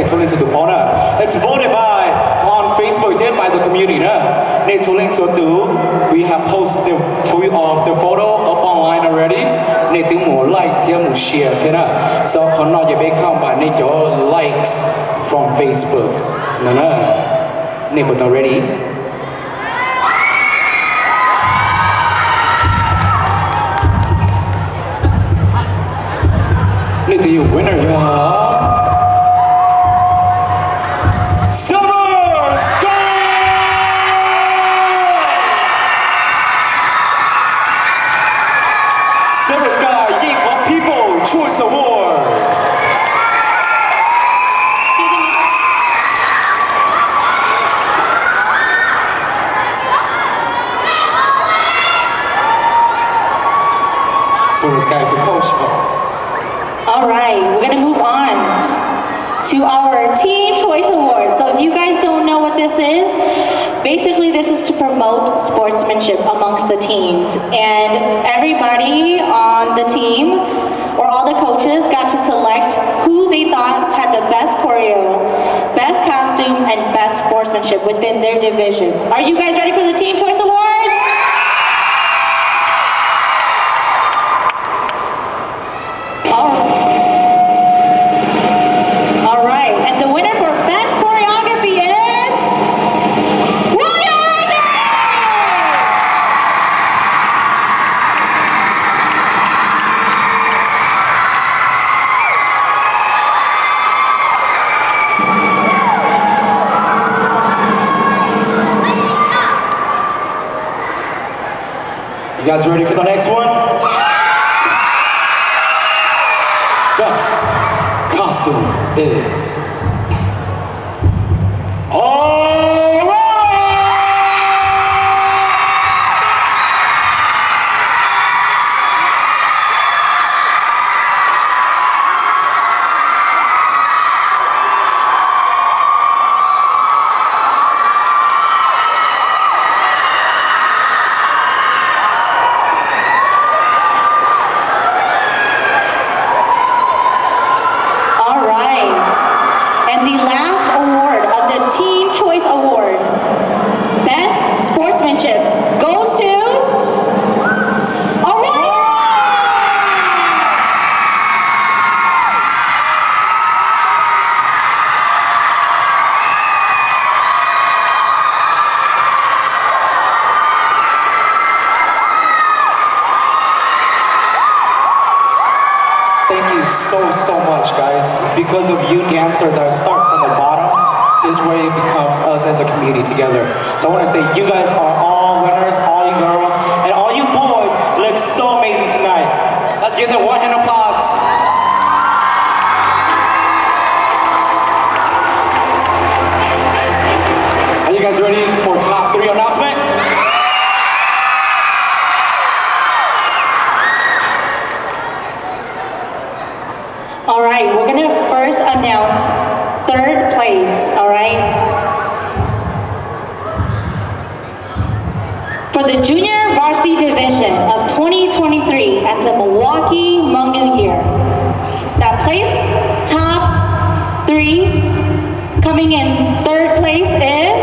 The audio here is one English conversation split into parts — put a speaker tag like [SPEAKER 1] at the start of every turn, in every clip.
[SPEAKER 1] เนี่ยโซลินสุดปอนะ It's voted by on Facebook by the community นะเนี่ยโซลินสุดดู we have posted the photo up online already เนี่ยถึงหมู่ like เที่ยวหมู่ share เท่านั้น so คนนอกจะไปเข้ามาเนี่ยจะ likes from Facebook นั่นนะเนี่ยเป็น already need to you winner, y'all. Silver Sky! Silver Sky Yinghuo People Choice Award. Silver Sky the coach.
[SPEAKER 2] All right, we're gonna move on to our Teen Choice Award. So if you guys don't know what this is, basically this is to promote sportsmanship amongst the teams. And everybody on the team, or all the coaches, got to select who they thought had the best choreo, best costume, and best sportsmanship within their division. Are you guys ready for the Teen Choice Awards?
[SPEAKER 1] You guys ready for the next one? Best costume is... Thank you so much, guys. Because of you, dancer that start from the bottom, this way it becomes us as a community together. So I want to say you guys are all winners, all you girls, and all you boys look so amazing tonight. Let's give them one hand applause. Are you guys ready for top 3 announcement?
[SPEAKER 2] All right, we're gonna first announce 3rd place, all right? For the Junior Varsity Division of 2023 at the Milwaukee Hmong New Year. That placed top 3, coming in 3rd place is...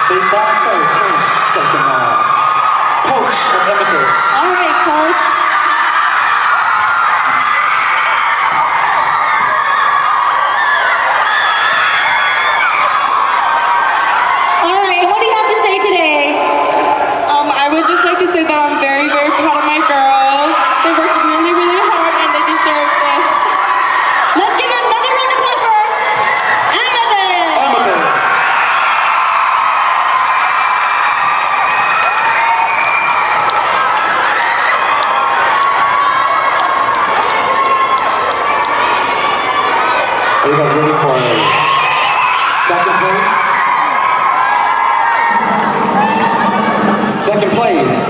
[SPEAKER 1] They got 3rd place, second coach of Amethyst.
[SPEAKER 2] All right, coach. All right, what do you have to say today?
[SPEAKER 3] I would just like to say that I'm very, very proud of my girls. They worked really, really hard and they deserve this.
[SPEAKER 2] Let's give another round of applause for Amethyst.
[SPEAKER 1] Amethyst. Are you guys ready for second place? Second place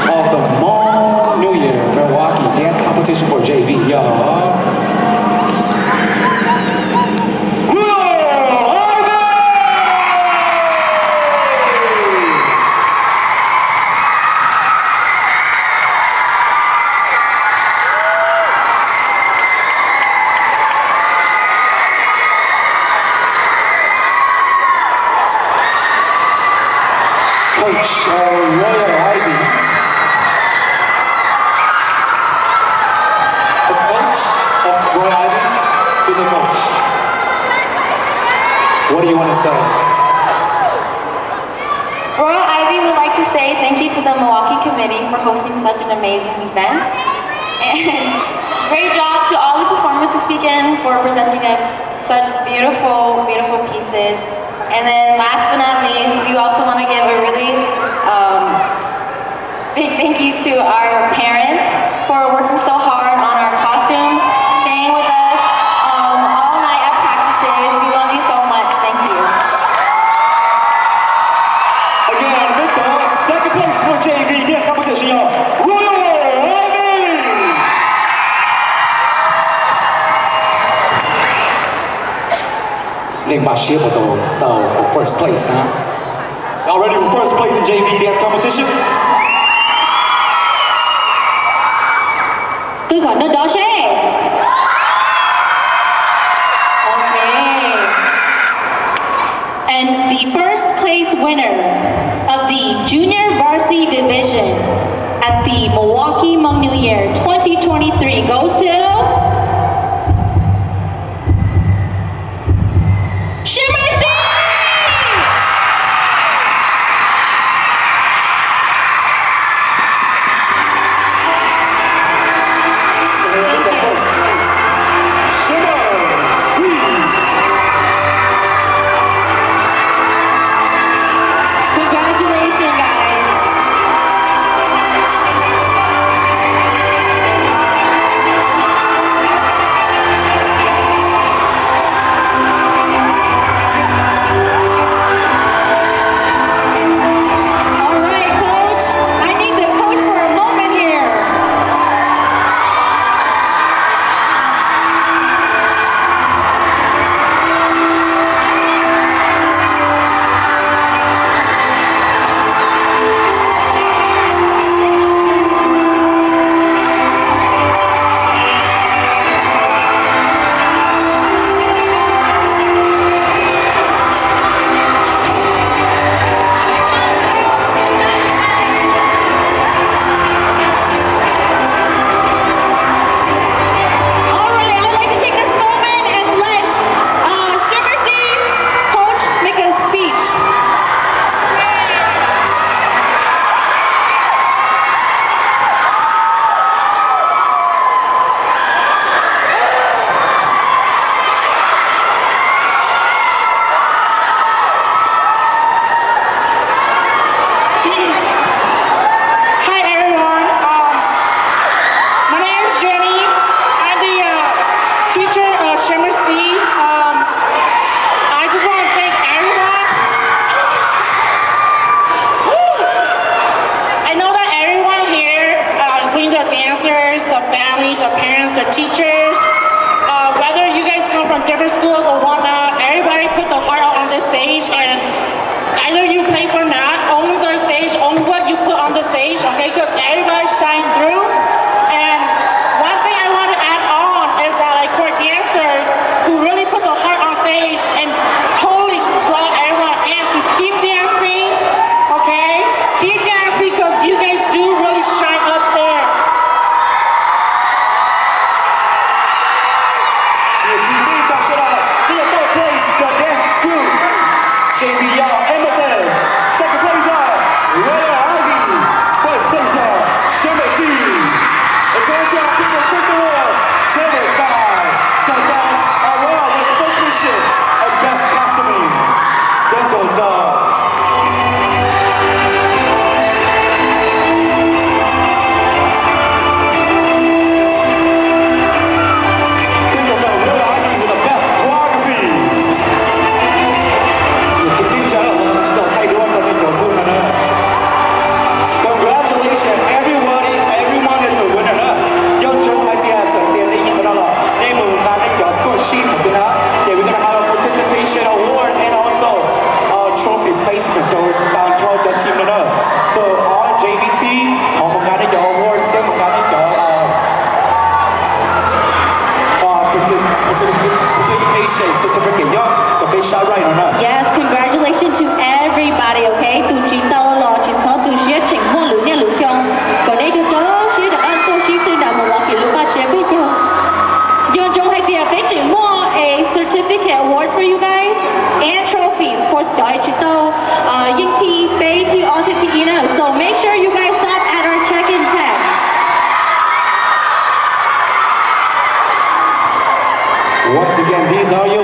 [SPEAKER 1] of the Hmong New Year Milwaukee dance competition for JV, y'all. Coach Royal Ivy. The coach of Royal Ivy is a coach. What do you want to say?
[SPEAKER 2] Royal Ivy would like to say thank you to the Milwaukee committee for hosting such an amazing event. And great job to all the performers this weekend for presenting us such beautiful, beautiful pieces. And then last but not least, we also want to give a really big thank you to our parents for working so hard on our costumes, staying with us all night at practices. We love you so much. Thank you.
[SPEAKER 1] Again, Victor, second place for JV dance competition, y'all. Royal Ivy! Name by Shibato for first place now. Y'all ready for first place in JV dance competition?
[SPEAKER 2] Tôi gọi nó đó sẽ. Okay. And the first place winner of the Junior Varsity Division at the Milwaukee Hmong New Year 2023 goes to
[SPEAKER 4] teachers, whether you guys come from different schools or whatnot, everybody put the heart out on this stage, and either you place or not, own the stage, own what you put on the stage, okay, because everybody shine through. And one thing I want to add on is that, like, for dancers who really put the heart on stage and totally draw everyone in to keep dancing, okay, keep dancing, because you guys do really shine up there.
[SPEAKER 1] JV amateurs, second place Royal Ivy, first place Shimmer Seeds. It goes to our People Choice Award, Silver Sky. Dada Aurora was sportsmanship and best costuming. Dental Dog. Royal Ivy with the best appreciate certificate. Y'all, the big shot right or not?
[SPEAKER 2] Yes, congratulations to everybody, okay? Tụi chị tao lo chị sao tụi chị chỉnh mua lũ nhà lũ không? Còn đây tụi đó chị đã ăn tôi chị từ nào Milwaukee lũ ba chị biết nhau. Yo trong hai tiệm bé chỉnh mua a certificate awards for you guys and trophies for chị tao Ying Thi, Bay Thi, All Thi Ina. So make sure you guys stop at our check-in tent.
[SPEAKER 1] Once again, these are your